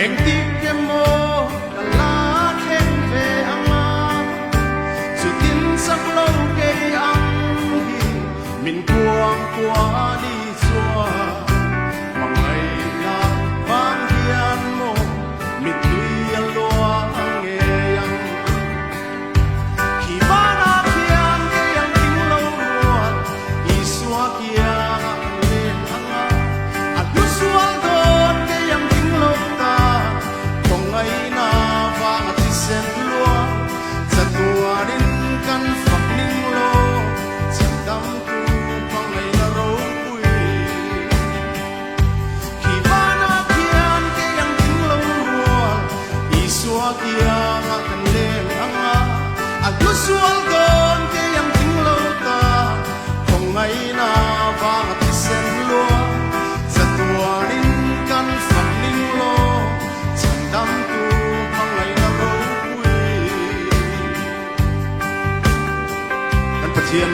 keng ti ke mo kala keng ve anga chu tin sak lo ke ang hi min kuang kwa đi chua mangai na vang hian mo mi tui lua nge yang khi ba na hian ke yang ting lo ruat i suwa kia lên anga a du sual don ke yang ting lo ta kong ai na vang ti sen lua sa tua din kan phak ning lo cham dam tu pang ai na ro pui khi ba na hian ke yang ting lo ruat i suwa kia kan lên anga a du sual don ke yang ting lo ta kong ai na vang ti sen lua sa tua din kan phak ning lo cham dam tu pang ai na ro pui kan pathian